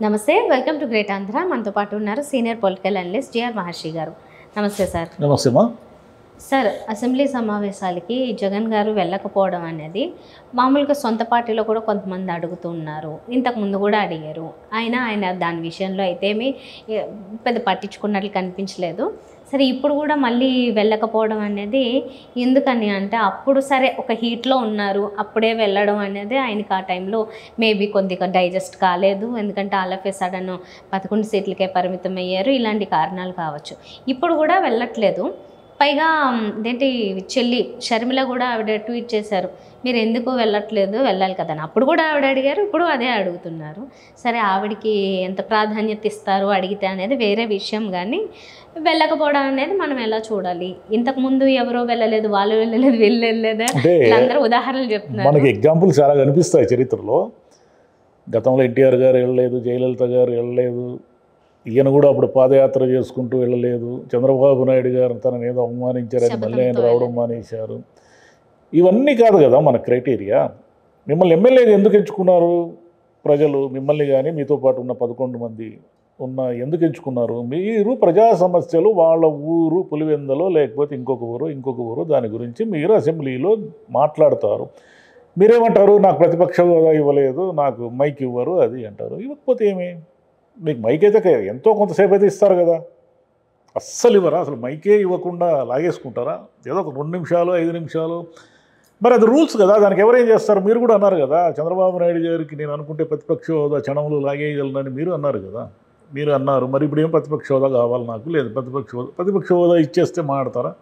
నమస్తే, welcome to great Andhra. మనతో పాటు ఉన్నారు సీనియర్ పొలిటికల్ అనలిస్ట్ జిఆర్ మహర్షి గారు. నమస్తే సార్. నమస్తే మా సార్, అసెంబ్లీ సమావేశాలకి జగన్ గారు వెళ్ళకపోవడం అనేది మామూలుగా సొంత పార్టీలో కూడా కొంతమంది అడుగుతూ ఉన్నారు. ఇంతకుముందు కూడా అడిగారు. ఆయన దాని విషయంలో అయితే పెద్ద పట్టించుకున్నట్లు కనిపించలేదు. సరే, ఇప్పుడు కూడా మళ్ళీ వెళ్ళకపోవడం అనేది ఎందుకని అంటే, అప్పుడు సరే ఒక హీట్లో ఉన్నారు, అప్పుడే వెళ్ళడం అనేది ఆయనకి ఆ టైంలో మేబీ కొద్దిగా డైజెస్ట్ కాలేదు. ఎందుకంటే ఆల్ ఆఫ్ ఏ సడన్ 11 సీట్లకే పరిమితం అయ్యారు. ఇలాంటి కారణాలు కావచ్చు. ఇప్పుడు కూడా వెళ్ళట్లేదు. పైగా ఇదేంటి, చెల్లి షర్మిల కూడా ఆవిడ ట్వీట్ చేశారు, మీరు ఎందుకు వెళ్ళట్లేదు, వెళ్ళాలి కదా అని. అప్పుడు కూడా ఆవిడ అడిగారు, ఇప్పుడు అదే అడుగుతున్నారు. సరే, ఆవిడకి ఎంత ప్రాధాన్యత ఇస్తారు అడిగితే అనేది వేరే విషయం, కానీ వెళ్ళకపోవడం అనేది మనం ఎలా చూడాలి? ఇంతకుముందు ఎవరో వెళ్ళలేదు, వాళ్ళు వెళ్ళలేదు, వీళ్ళు వెళ్ళలేదా, అందరూ ఉదాహరణలు చెప్తున్నారు. మనకి ఎగ్జాంపుల్ చాలా కనిపిస్తాయి చరిత్రలో. గతంలో ఎన్టీఆర్ గారు వెళ్ళలేదు, జయలలిత గారు వెళ్ళలేదు, ఈయన కూడా అప్పుడు పాదయాత్ర చేసుకుంటూ వెళ్ళలేదు. చంద్రబాబు నాయుడు గారు తనని ఏదో అవమానించారని మళ్ళీ ఆయన రావడం మానేశారు. ఇవన్నీ కాదు కదా మన క్రైటీరియా. మిమ్మల్ని ఎమ్మెల్యేగా ఎందుకు ఎంచుకున్నారు ప్రజలు? మిమ్మల్ని కానీ మీతో పాటు ఉన్న 11 మంది ఎందుకు ఎంచుకున్నారు? మీరు ప్రజా సమస్యలు వాళ్ళ ఊరు పులివెందలో లేకపోతే ఇంకొక ఊరు దాని గురించి మీరు అసెంబ్లీలో మాట్లాడతారు. మీరేమంటారు? నాకు ప్రతిపక్ష హోదా ఇవ్వలేదు, నాకు మైక్ ఇవ్వరు అది అంటారు. ఇవ్వకపోతే ఏమి? మీకు మైక్ అయితే ఎంతో కొంతసేపు అయితే ఇస్తారు కదా. అస్సలు ఇవ్వరా? అసలు మైకే ఇవ్వకుండా లాగేసుకుంటారా? ఏదో ఒక 2 నిమిషాలు 5 నిమిషాలు. మరి అది రూల్స్ కదా, దానికి ఎవరేం చేస్తారు? మీరు కూడా అన్నారు కదా, చంద్రబాబు నాయుడు గారికి నేను అనుకుంటే ప్రతిపక్ష హోదా క్షణంలో లాగేయగలనని మీరు అన్నారు కదా. మీరు అన్నారు, మరి ఇప్పుడు ఏం ప్రతిపక్ష హోదా కావాలి నాకు? లేదు, ప్రతిపక్ష హోదా ఇచ్చేస్తే మాట్లాడతారా?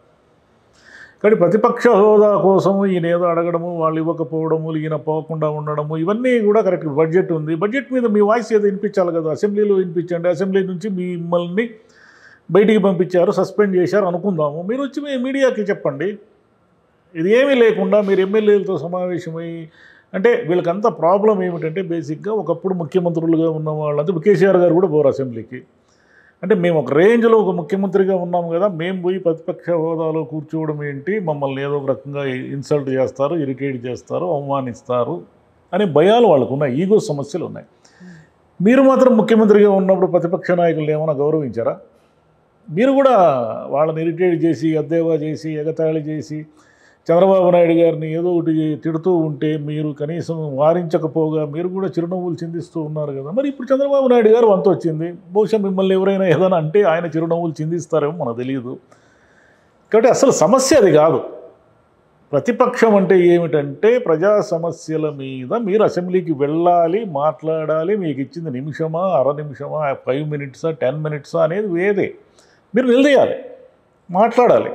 కానీ ప్రతిపక్ష హోదా కోసం ఈయన ఏదో అడగడము, వాళ్ళు ఇవ్వకపోవడము, ఈయన పోకుండా ఉండడము, ఇవన్నీ కూడా కరెక్ట్. బడ్జెట్ ఉంది, బడ్జెట్ మీద మీ వాయిస్ ఏదో వినిపించాలి కదా. అసెంబ్లీలో వినిపించండి. అసెంబ్లీ నుంచి మిమ్మల్ని బయటికి పంపించారు, సస్పెండ్ చేశారు అనుకుందాము. మీరు వచ్చి మీ మీడియాకి చెప్పండి. ఇది ఏమీ లేకుండా మీరు ఎమ్మెల్యేలతో సమావేశమై అంటే వీళ్ళకంతా ప్రాబ్లం ఏమిటంటే, బేసిక్గా ఒకప్పుడు ముఖ్యమంత్రులుగా ఉన్న వాళ్ళంతా, కేసీఆర్ గారు కూడా పోరు అసెంబ్లీకి. అంటే మేము ఒక రేంజ్లో ఒక ముఖ్యమంత్రిగా ఉన్నాము కదా, మేము పోయి ప్రతిపక్ష హోదాలో కూర్చోవడం ఏంటి, మమ్మల్ని ఏదో ఒక రకంగా ఇన్సల్ట్ చేస్తారు, ఇరిటేట్ చేస్తారు, అవమానిస్తారు అనే భయాలు వాళ్ళకు ఉన్నాయి, ఈగో సమస్యలు ఉన్నాయి. మీరు మాత్రం ముఖ్యమంత్రిగా ఉన్నప్పుడు ప్రతిపక్ష నాయకులను ఏమైనా గౌరవించారా? మీరు కూడా వాళ్ళని ఇరిటేట్ చేసి, అద్దేవా చేసి, ఎగతాళి చేసి, చంద్రబాబు నాయుడు గారిని ఏదో ఒకటి తిడుతూ ఉంటే మీరు కనీసం వారించకపోగా మీరు కూడా చిరునవ్వులు చిందిస్తూ ఉన్నారు కదా. మరి ఇప్పుడు చంద్రబాబు నాయుడు గారు వంతు వచ్చింది. బహుశా మిమ్మల్ని ఎవరైనా ఏదైనా అంటే ఆయన చిరునవ్వులు చిందిస్తారేమో మనకు తెలియదు. కాబట్టి అసలు సమస్య అది కాదు. ప్రతిపక్షం అంటే ఏమిటంటే, ప్రజా సమస్యల మీద మీరు అసెంబ్లీకి వెళ్ళాలి, మాట్లాడాలి. మీకు ఇచ్చింది నిమిషమా, అర నిమిషమా, 5 మినిట్సా, 10 మినిట్సా అనేది వేరే. మీరు నిలదీయాలి, మాట్లాడాలి.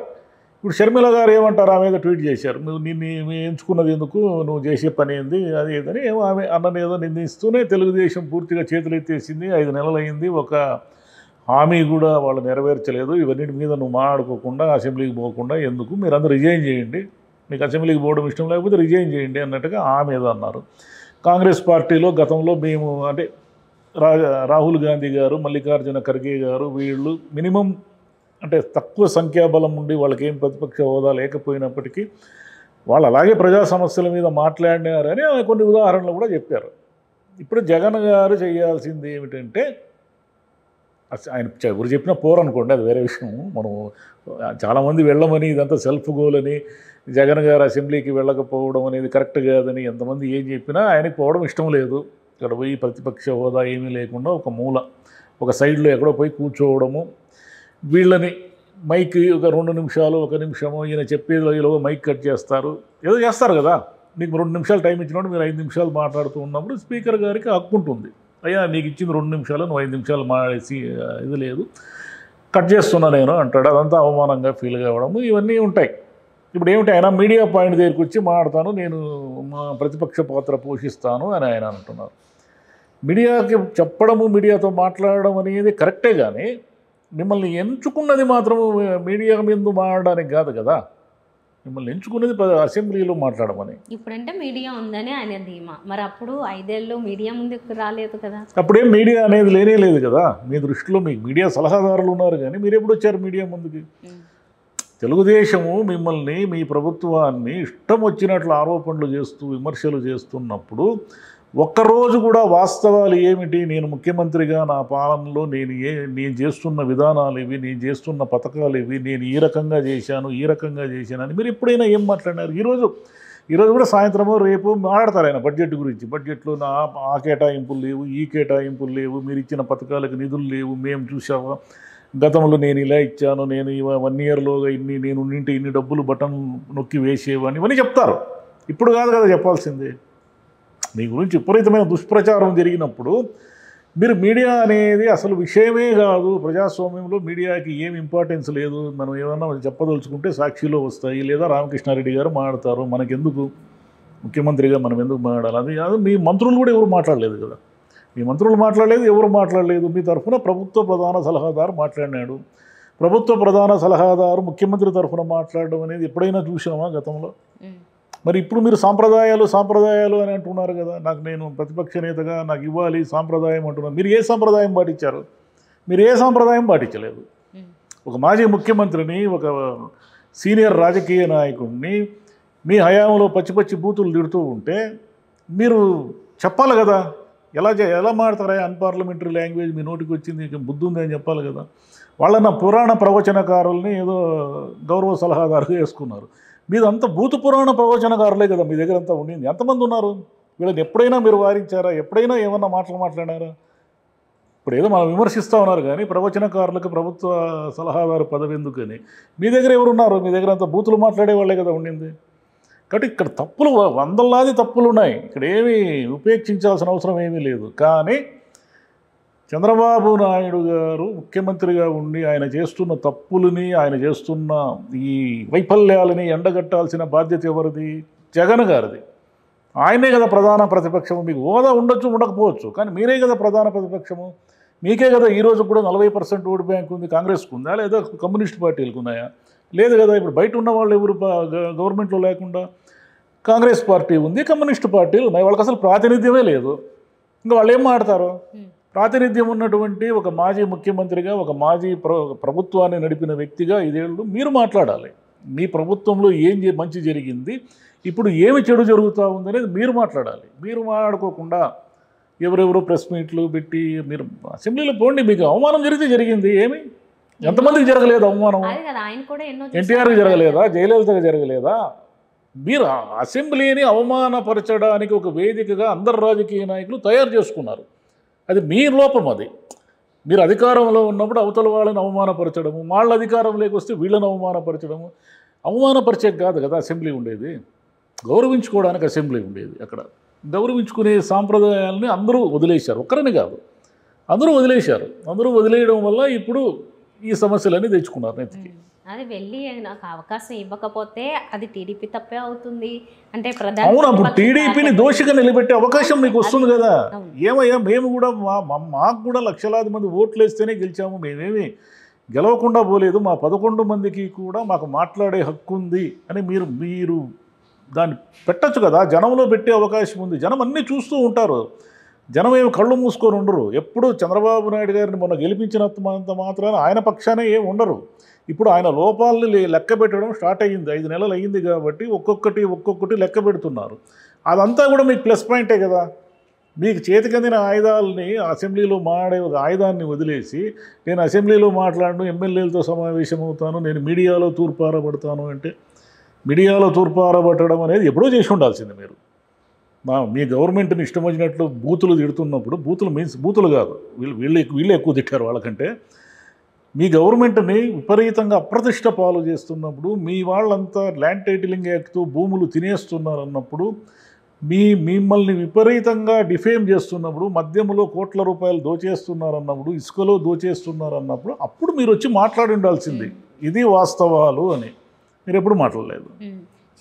ఇప్పుడు షర్మిల గారు ఏమంటారు? ఆమె ఏదో ట్వీట్ చేశారు, నువ్వు నిన్ను ఎంచుకున్నది ఎందుకు, నువ్వు చేసే పని ఏంది, అది ఏదని ఏమో ఆమె అన్నని ఏదో నిందిస్తూనే తెలుగుదేశం పూర్తిగా చేతులు ఎత్తేసింది. 5 నెలలు అయింది, ఒక హామీ కూడా వాళ్ళు నెరవేర్చలేదు. ఇవన్నిటి మీద నువ్వు మాట్లాడుకోకుండా అసెంబ్లీకి పోకుండా ఎందుకు, మీరందరూ రిజైన్ చేయండి, మీకు అసెంబ్లీకి పోవడం ఇష్టం లేకపోతే రిజైన్ చేయండి అన్నట్టుగా ఆమె ఏదో అన్నారు. కాంగ్రెస్ పార్టీలో గతంలో మేము అంటే రాహుల్ గాంధీ గారు, మల్లికార్జున ఖర్గే గారు, వీళ్ళు మినిమం అంటే తక్కువ సంఖ్యాబలం ఉండి వాళ్ళకి ఏం ప్రతిపక్ష హోదా లేకపోయినప్పటికీ వాళ్ళు అలాగే ప్రజా సమస్యల మీద మాట్లాడినారని కొన్ని ఉదాహరణలు కూడా చెప్పారు. ఇప్పుడు జగన్ గారు చేయాల్సింది ఏమిటంటే, ఆయన ఎవరు చెప్పినా పోరనుకోండి, అది వేరే విషయం. మనం చాలామంది వెళ్ళమని, ఇదంతా సెల్ఫ్ గోల్ అని, జగన్ గారు అసెంబ్లీకి వెళ్ళకపోవడం అనేది కరెక్ట్ కాదని ఎంతమంది ఏం చెప్పినా ఆయనకి పోవడం ఇష్టం లేదు. ఇక్కడ పోయి ప్రతిపక్ష హోదా ఏమీ లేకుండా ఒక మూల, ఒక సైడ్లో ఎక్కడో పోయి కూర్చోవడము, వీళ్ళని మైక్ ఒక 2 నిమిషాలు 1 నిమిషము ఈయన చెప్పేదిలో మైక్ కట్ చేస్తారు, ఏదో చేస్తారు కదా. మీకు 2 నిమిషాలు టైం ఇచ్చినప్పుడు మీరు 5 నిమిషాలు మాట్లాడుతూ ఉన్నప్పుడు స్పీకర్ గారికి హక్కు ఉంటుంది. అయ్యా నీకు ఇచ్చింది 2 నిమిషాలు, నువ్వు 5 నిమిషాలు మాడేసి ఇది లేదు, కట్ చేస్తున్నా నేను అంటాడు. అదంతా అవమానంగా ఫీల్ కావడము ఇవన్నీ ఉంటాయి. ఇప్పుడు ఏమిటి, ఆయన మీడియా పాయింట్ దగ్గరికి వచ్చి మాట్లాడతాను, నేను మా ప్రతిపక్ష పాత్ర పోషిస్తాను అని ఆయన అంటున్నారు. మీడియాకి చెప్పడము, మీడియాతో మాట్లాడడం అనేది కరెక్టే, కానీ మిమ్మల్ని ఎంచుకున్నది మాత్రం మీడియా మీద మాట్లాడడానికి కాదు కదా. మిమ్మల్ని ఎంచుకున్నది అసెంబ్లీలో మాట్లాడమని. ఇప్పుడంటే మీడియా ఉందని ఆయన ధీమా. మరి అప్పుడు 5 ఏళ్ళు మీడియా ముందుకు రాలేదు కదా. అప్పుడేం మీడియా అనేది లేనే లేదు కదా. మీ దృష్టిలో మీకు మీడియా సలహాదారులు ఉన్నారు, కానీ మీరు ఎప్పుడు వచ్చారు మీడియా ముందుకి? తెలుగుదేశము మిమ్మల్ని, మీ ప్రభుత్వాన్ని ఇష్టం వచ్చినట్లు ఆరోపణలు చేస్తూ విమర్శలు చేస్తున్నప్పుడు ఒక్కరోజు కూడా వాస్తవాలు ఏమిటి, నేను ముఖ్యమంత్రిగా నా పాలనలో నేను చేస్తున్న విధానాలు ఇవి, నేను చేస్తున్న పథకాలు ఇవి, నేను ఈ రకంగా చేశాను ఈ రకంగా చేశాను అని మీరు ఎప్పుడైనా ఏం మాట్లాడినారు? ఈరోజు కూడా సాయంత్రమో రేపు మాట్లాడతారు ఆయన బడ్జెట్ గురించి. బడ్జెట్లో ఆ కేటాయింపులు లేవు, ఈ కేటాయింపులు లేవు, మీరు ఇచ్చిన పథకాలకు నిధులు లేవు, మేము చూసావా గతంలో నేను ఇలా ఇచ్చాను, నేను 1 ఇయర్లోగా నేను ఇన్ని డబ్బులు బటన్ నొక్కి వేసేవని ఇవన్నీ చెప్తారు. ఇప్పుడు కాదు కదా చెప్పాల్సింది. మీ గురించి విపరీతమైన దుష్ప్రచారం జరిగినప్పుడు మీరు మీడియా అనేది అసలు విషయమే కాదు. ప్రజాస్వామ్యంలో మీడియాకి ఏం ఇంపార్టెన్స్ లేదు. మనం ఏమన్నా చెప్పదలుచుకుంటే సాక్షిలో వస్తాయి, లేదా రామకృష్ణారెడ్డి గారు మాట్లాడతారు. మనకెందుకు, ముఖ్యమంత్రిగా మనం ఎందుకు మాట్లాడాలి? అది మీ మంత్రులు కూడా ఎవరు మాట్లాడలేదు కదా. మీ మంత్రులు మాట్లాడలేదు, ఎవరు మాట్లాడలేదు. మీ తరఫున ప్రభుత్వ ప్రధాన సలహాదారు మాట్లాడినాడు. ప్రభుత్వ ప్రధాన సలహాదారు ముఖ్యమంత్రి తరఫున మాట్లాడడం అనేది ఎప్పుడైనా చూసామా గతంలో? మరి ఇప్పుడు మీరు సాంప్రదాయాలు అని అంటున్నారు కదా. నేను ప్రతిపక్ష నేతగా నాకు ఇవ్వాలి సాంప్రదాయం అంటున్నారు. మీరు ఏ సాంప్రదాయం పాటించారు? మీరు ఏ సాంప్రదాయం పాటించలేదు. ఒక మాజీ ముఖ్యమంత్రిని, ఒక సీనియర్ రాజకీయ నాయకుడిని మీ హయాంలో పచ్చి బూతులు తిడుతూ ఉంటే మీరు చెప్పాలి కదా. ఎలా మాడతారా అన్పార్లమెంటరీ లాంగ్వేజ్, మీ నోటికి వచ్చింది, బుద్ధి ఉంది అని చెప్పాలి కదా. వాళ్ళన్న పురాణ ప్రవచనకారుల్ని ఏదో గౌరవ సలహాదారుగా వేసుకున్నారు. మీదంతా భూత పురాణ ప్రవచనకారులే కదా మీ దగ్గర అంతా ఉండింది. ఎంతమంది ఉన్నారు? వీళ్ళని ఎప్పుడైనా మీరు వారించారా? ఎప్పుడైనా ఏమన్నా మాట్లాడారా? ఇప్పుడు ఏదో మనం విమర్శిస్తూ ఉన్నారు కానీ ప్రవచనకారులకు ప్రభుత్వ సలహాదారు పదవి ఎందుకని. మీ దగ్గర ఎవరున్నారు? మీ దగ్గర అంతా బూతులు మాట్లాడే వాళ్ళే కదా ఉండింది. కాబట్టి ఇక్కడ తప్పులు వందలాది తప్పులు ఉన్నాయి. ఇక్కడ ఏమీ ఉపేక్షించాల్సిన అవసరం ఏమీ లేదు. కానీ చంద్రబాబు నాయుడు గారు ముఖ్యమంత్రిగా ఉండి ఆయన చేస్తున్న తప్పులని, ఆయన చేస్తున్న ఈ వైఫల్యాలని ఎండగట్టాల్సిన బాధ్యత ఎవరిది? జగన్ గారిది. ఆయనే కదా ప్రధాన ప్రతిపక్షము. మీకు హోదా ఉండొచ్చు, ఉండకపోవచ్చు, కానీ మీరే కదా ప్రధాన ప్రతిపక్షము. మీకే కదా ఈరోజు కూడా 40% ఓటు బ్యాంక్ ఉంది. కాంగ్రెస్కు ఉందా, లేదా కమ్యూనిస్ట్ పార్టీలకు ఉన్నాయా? లేదు కదా. ఇప్పుడు బయట ఉన్న వాళ్ళు ఎవరు గవర్నమెంట్లో లేకుండా కాంగ్రెస్ పార్టీ ఉంది, కమ్యూనిస్ట్ పార్టీలు ఉన్నాయి. వాళ్ళకి అసలు ప్రాతినిధ్యమే లేదు. ఇంకా వాళ్ళు ఏం మాట్లాడతారు? ప్రాతినిధ్యం ఉన్నటువంటి ఒక మాజీ ముఖ్యమంత్రిగా, ఒక మాజీ ప్రభుత్వాన్ని నడిపిన వ్యక్తిగా 5 ఏళ్ళు మీరు మాట్లాడాలి. మీ ప్రభుత్వంలో ఏం మంచి జరిగింది, ఇప్పుడు ఏమి చెడు జరుగుతూ ఉందనేది మీరు మాట్లాడాలి. మీరు మాట్లాడుకోకుండా ఎవరెవరో ప్రెస్ మీట్లు పెట్టి మీరు అసెంబ్లీలో పోండి. మీకు అవమానం జరిగింది ఏమి? ఎంతమందికి జరగలేదు అవమానం? ఎన్టీఆర్కి జరగలేదా? జయలలితకి జరగలేదా? మీరు అసెంబ్లీని అవమానపరచడానికి ఒక వేదికగా అందరు రాజకీయ నాయకులు తయారు చేసుకున్నారు. అది మీ లోపం. అది మీరు అధికారంలో ఉన్నప్పుడు అవతల వాళ్ళని అవమానపరచడము, వాళ్ళ అధికారంలోకి వస్తే వీళ్ళని అవమానపరచడము. అవమానపరిచే కాదు కదా అసెంబ్లీ ఉండేది, గౌరవించుకోవడానికి అసెంబ్లీ ఉండేది. అక్కడ గౌరవించుకునే సాంప్రదాయాలని అందరూ వదిలేశారు. ఒక్కరని కాదు, అందరూ వదిలేశారు. అందరూ వదిలేయడం వల్ల ఇప్పుడు ఈ సమస్యలన్నీ తెచ్చుకున్నారు నెత్తికి. అది వెళ్ళి నాకు అవకాశం ఇవ్వకపోతే అది టీడీపీ తప్పే అవుతుంది అంటే అవును. అప్పుడు టీడీపీని దోషిగా నిలబెట్టే అవకాశం మీకు వస్తుంది కదా. ఏమయ్యా, మేము కూడా మాకు కూడా లక్షలాది మంది ఓట్లు వేస్తేనే గెలిచాము. మేమేమి గెలవకుండా పోలేదు. మా 11 మందికి కూడా మాకు మాట్లాడే హక్కు ఉంది అని మీరు దాన్ని పెట్టచ్చు కదా. జనంలో పెట్టే అవకాశం ఉంది. జనం అన్నీ చూస్తూ ఉంటారు. జనం ఏమి కళ్ళు మూసుకొని ఉండరు. ఎప్పుడు చంద్రబాబు నాయుడు గారిని మొన్న గెలిపించినంత మాత్రాన ఆయన పక్షానే ఏమి ఉండరు. ఇప్పుడు ఆయన లోపాలని లెక్క పెట్టడం స్టార్ట్ అయ్యింది. 5 నెలలు అయ్యింది కాబట్టి ఒక్కొక్కటి లెక్క పెడుతున్నారు. అదంతా కూడా మీకు ప్లస్ పాయింటే కదా. మీకు చేతికందిన ఆయుధాలని అసెంబ్లీలో మాడే ఒక ఆయుధాన్ని వదిలేసి నేను అసెంబ్లీలో మాట్లాడను, ఎమ్మెల్యేలతో సమావేశం అవుతాను, నేను మీడియాలో తూర్పారబడతాను అంటే, మీడియాలో తూర్పారబట్టడం అనేది ఎప్పుడో చేసి ఉండాల్సింది మీరు. మీ గవర్నమెంట్ని ఇష్టం వచ్చినట్లు బూతులు తిడుతున్నప్పుడు, బూతులు కాదు, వీళ్ళే ఎక్కువ తిట్టారు వాళ్ళకంటే. మీ గవర్నమెంట్ని విపరీతంగా అప్రతిష్ట పాలు చేస్తున్నప్పుడు, మీ వాళ్ళంతా ల్యాండ్ టైటిలింగ్ యాక్ట్తో భూములు తినేస్తున్నారు అన్నప్పుడు, మిమ్మల్ని విపరీతంగా డిఫేమ్ చేస్తున్నప్పుడు, మద్యంలో కోట్ల రూపాయలు దోచేస్తున్నారన్నప్పుడు, ఇసుకలో దోచేస్తున్నారన్నప్పుడు, అప్పుడు మీరు వచ్చి మాట్లాడి ఉండాల్సింది ఇది వాస్తవాలు అని. మీరు ఎప్పుడు మాట్లాడలేదు.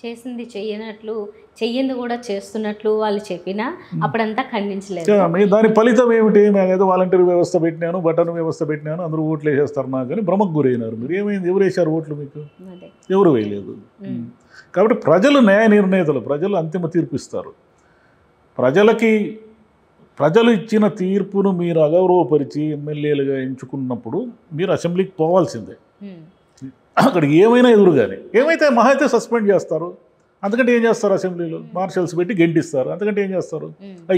చేసింది చెయ్యనట్లు, చెయ్యింది కూడా చేస్తున్నట్లు వాళ్ళు చెప్పినా అప్పుడంతా ఖండించలేదు. దాని ఫలితం ఏమిటి? నేను ఏదో వాలంటీర్ వ్యవస్థ పెట్టినాను, బటన్ వ్యవస్థ పెట్టినాను, అందరూ ఓట్లు వేసేస్తారు నాకు కానీ భ్రమకు గురైనారు. మీరు ఏమైంది? ఎవరు వేశారు ఓట్లు? మీకు ఎవరు వేయలేదు. కాబట్టి ప్రజలు న్యాయ నిర్ణేతలు, ప్రజలు అంతిమ తీర్పు ఇస్తారు. ప్రజలు ఇచ్చిన తీర్పును మీరు అగౌరవపరిచి ఎమ్మెల్యేలుగా ఎంచుకున్నప్పుడు మీరు అసెంబ్లీకి పోవాల్సిందే. అక్కడ ఏమైనా ఎదురుగానే ఏమైతే మహా అయితే సస్పెండ్ చేస్తారు, అంతకంటే ఏం చేస్తారు అసెంబ్లీలో? మార్షల్స్ పెట్టి గెంటిస్తారు. అంతకంటే ఏం చేస్తారు?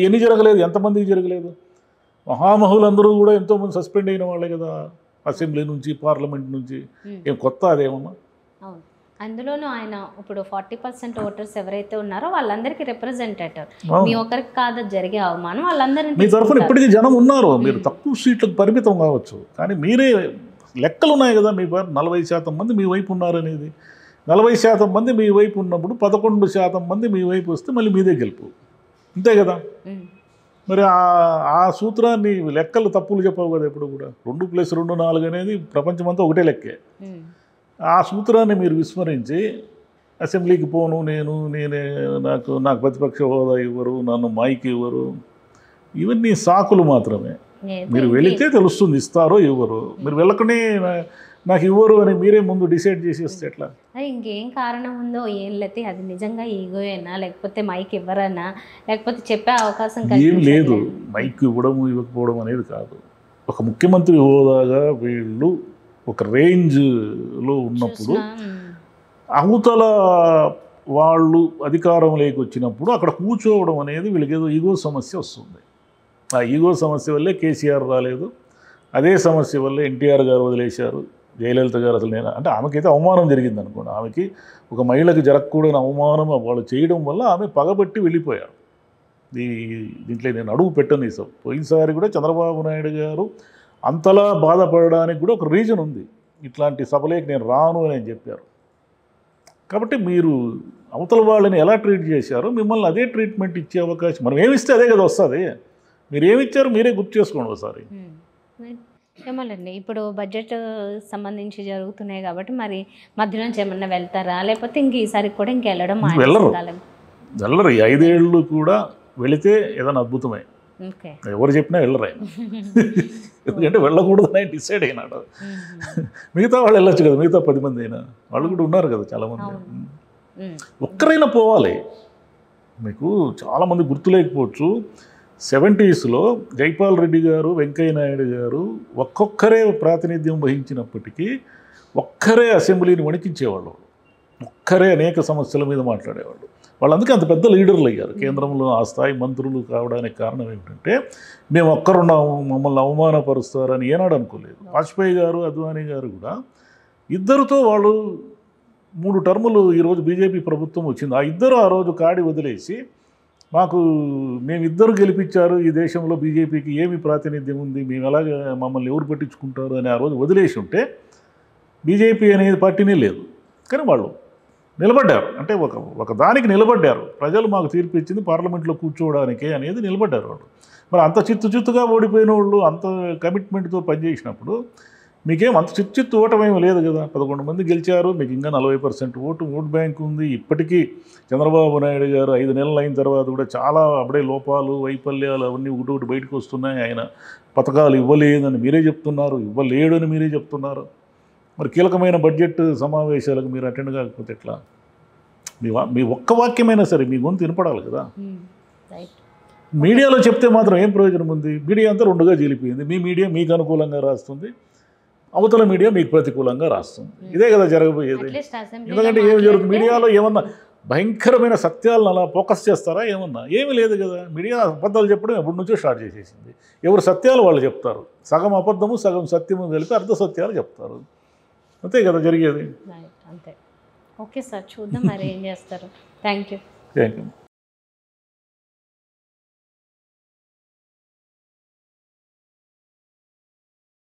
ఎన్ని జరగలేదు, ఎంతమందికి జరగలేదు? మహామహులందరూ కూడా ఎంతోమంది సస్పెండ్ అయిన వాళ్ళే కదా అసెంబ్లీ నుంచి, పార్లమెంట్ నుంచి. ఏం కొత్త అదేమన్నా? అవును, అందులోనూ ఆయన ఇప్పుడు 40% ఓటర్స్ ఎవరైతే ఉన్నారో వాళ్ళందరికీ రిప్రజెంటేటివ్. మీ ఒకరికి కాదు జరిగే అవమానం, వాళ్ళందరినీ మీ తరఫున ఇప్పటికీ జనం ఉన్నారు. మీరు తక్కువ సీట్లకు పరిమితం కావచ్చు, కానీ మీరే లెక్కలు ఉన్నాయి కదా. మీ 40% మంది మీ వైపు ఉన్నారనేది. 40% మంది మీ వైపు ఉన్నప్పుడు 11% మంది మీ వైపు వస్తే మళ్ళీ మీదే గెలుపు, అంతే కదా. మరి ఆ సూత్రాన్ని లెక్కలు తప్పులు చెప్పవు కదా ఎప్పుడు కూడా. 2+2 4 అనేది ప్రపంచమంతా ఒకటే లెక్కే. ఆ సూత్రాన్ని మీరు విస్మరించి అసెంబ్లీకి పోను, నేనే నాకు ప్రతిపక్ష హోదా ఇవ్వరు, నన్ను మైక్ ఇవ్వరు, ఇవన్నీ సాకులు మాత్రమే. మీరు వెళితే తెలుస్తుంది ఇస్తారో ఇవ్వరు. మీరు వెళ్ళకనే నాకు ఇవ్వరు అని మీరే ముందు డిసైడ్ చేసేస్తే ఎట్లా? ఇంకేం కారణం ఉందో ఏం లేతే అది నిజంగా ఈగోయేనా, లేకపోతే మైక్ ఇవ్వరనా, లేకపోతే చెప్పే అవకాశం ఏం లేదు. మైక్ ఇవ్వడం ఇవ్వకపోవడం అనేది కాదు. ఒక ముఖ్యమంత్రి హోదాగా వీళ్ళు ఒక రేంజ్లో ఉన్నప్పుడు అవతల వాళ్ళు అధికారంలోకి వచ్చినప్పుడు అక్కడ కూర్చోవడం అనేది వీళ్ళకి ఏదో ఈగో సమస్య వస్తుంది. ఆ ఈగో సమస్య వల్లే కేసీఆర్ రాలేదు. అదే సమస్య వల్లే ఎన్టీఆర్ గారు వదిలేశారు. జయలలిత గారు అసలు అంటే ఆమెకైతే అవమానం జరిగింది అనుకోండి. ఆమెకి ఒక మహిళకి జరగకూడని అవమానం వాళ్ళు చేయడం వల్ల ఆమె పగబట్టి వెళ్ళిపోయారు. దీంట్లో నేను అడుగు పెట్టను. పోయినసారి కూడా చంద్రబాబు నాయుడు గారు అంతలా బాధపడడానికి కూడా ఒక రీజన్ ఉంది. ఇట్లాంటి సభలోకి నేను రాను అని చెప్పారు. కాబట్టి మీరు అవతల వాళ్ళని ఎలా ట్రీట్ చేశారో మిమ్మల్ని అదే ట్రీట్మెంట్ ఇచ్చే అవకాశం, మనం ఏమిస్తే అదే కదా వస్తుంది. మీరు ఏమిచ్చారో మీరే గుర్తు చేసుకోండి ఒకసారి. ఏమోలేండి, ఇప్పుడు బడ్జెట్ సంబంధించి జరుగుతున్నాయి కాబట్టి మరి మధ్య నుంచి ఏమన్నా వెళ్తారా, లేకపోతే ఇంక ఈసారి కూడా ఇంకెళ్ళడం? వెళ్ళరు. ఈ 5 ఏళ్ళు కూడా వెళితే ఏదైనా అద్భుతమే. ఎవరు చెప్పినా వెళ్ళరు ఆయన. ఎందుకంటే వెళ్ళకూడదని ఆయన డిసైడ్ అయినాడు. మిగతా వాళ్ళు వెళ్ళొచ్చు కదా, మిగతా 10 మంది అయినా వాళ్ళు కూడా ఉన్నారు కదా చాలామంది. ఒక్కరైనా పోవాలి. మీకు చాలామంది గుర్తులేకపోవచ్చు, 70స్లో జైపాల్ రెడ్డి గారు, వెంకయ్య నాయుడు గారు ఒక్కొక్కరే ప్రాతినిధ్యం వహించినప్పటికీ ఒక్కరే అసెంబ్లీని వణికించేవాళ్ళు. ఒక్కరే అనేక సమస్యల మీద మాట్లాడేవాళ్ళు. వాళ్ళు అందుకే అంత పెద్ద లీడర్లు అయ్యారు. కేంద్రంలో ఆ స్థాయి మంత్రులు కావడానికి కారణం ఏమిటంటే మేము ఒక్కరున్నాము, మమ్మల్ని అవమానపరుస్తారని ఏనాడు అనుకోలేదు. వాజ్పేయి గారు, అద్వానీ గారు కూడా ఇద్దరితో వాళ్ళు 3 టర్ములు ఈరోజు బీజేపీ ప్రభుత్వం వచ్చింది. ఆ ఇద్దరు ఆ రోజు కాడి వదిలేసి మేమిద్దరు గెలిపించారు, ఈ దేశంలో బీజేపీకి ఏమి ప్రాతినిధ్యం ఉంది, మేము ఎలాగ మమ్మల్ని ఎవరు పట్టించుకుంటారు అని ఆ రోజు వదిలేసి ఉంటే బీజేపీ అనేది పార్టీనే లేదు. కానీ వాళ్ళు నిలబడ్డారు. అంటే ఒక దానికి నిలబడ్డారు. ప్రజలు మాకు తీర్పు ఇచ్చింది పార్లమెంట్లో కూర్చోవడానికే అనేది నిలబడ్డారు వాళ్ళు. మరి అంత చిత్తుగా ఓడిపోయిన వాళ్ళు అంత కమిట్మెంట్తో పనిచేసినప్పుడు మీకేం అంత చిత్తు ఓటమేమీ లేదు కదా. 11 మంది గెలిచారు, మీకు ఇంకా 40% ఓట్ బ్యాంక్ ఉంది. ఇప్పటికీ చంద్రబాబు నాయుడు గారు 5 నెలలు అయిన తర్వాత కూడా చాలా అప్పుడే లోపాలు, వైఫల్యాలు అవన్నీ ఒకటి బయటకు వస్తున్నాయి. ఆయన పథకాలు ఇవ్వలేదని మీరే చెప్తున్నారు, ఇవ్వలేడని మీరే చెప్తున్నారు. మరి కీలకమైన బడ్జెట్ సమావేశాలకు మీరు అటెండ్ కాకపోతే ఎట్లా? మీ ఒక్క వాక్యమైనా సరే మీ గొంతు వినపడాలి కదా. మీడియాలో చెప్తే మాత్రం ఏం ప్రయోజనం ఉంది? మీడియా అంతా 2గా చీలిపోయింది. మీ మీడియా మీకు అనుకూలంగా రాస్తుంది, అవతల మీడియా మీకు ప్రతికూలంగా రాస్తుంది. ఇదే కదా జరగబోయేది. ఎందుకంటే ఏమి జరుగుతుంది? మీడియాలో ఏమన్నా భయంకరమైన సత్యాలను అలా ఫోకస్ చేస్తారా? ఏమీ లేదు కదా. మీడియా అబద్ధాలు చెప్పడం ఎప్పటి నుంచో స్టార్ట్ చేసేసింది. ఎవరు సత్యాలు వాళ్ళు చెప్తారు, సగం అబద్ధము సగం సత్యము కలిపి అర్ధ సత్యాలు చెప్తారు. అంతే కదా జరిగేది. అంతే. ఓకే సార్, చూద్దాం మరి ఏం చేస్తారు. Thank you.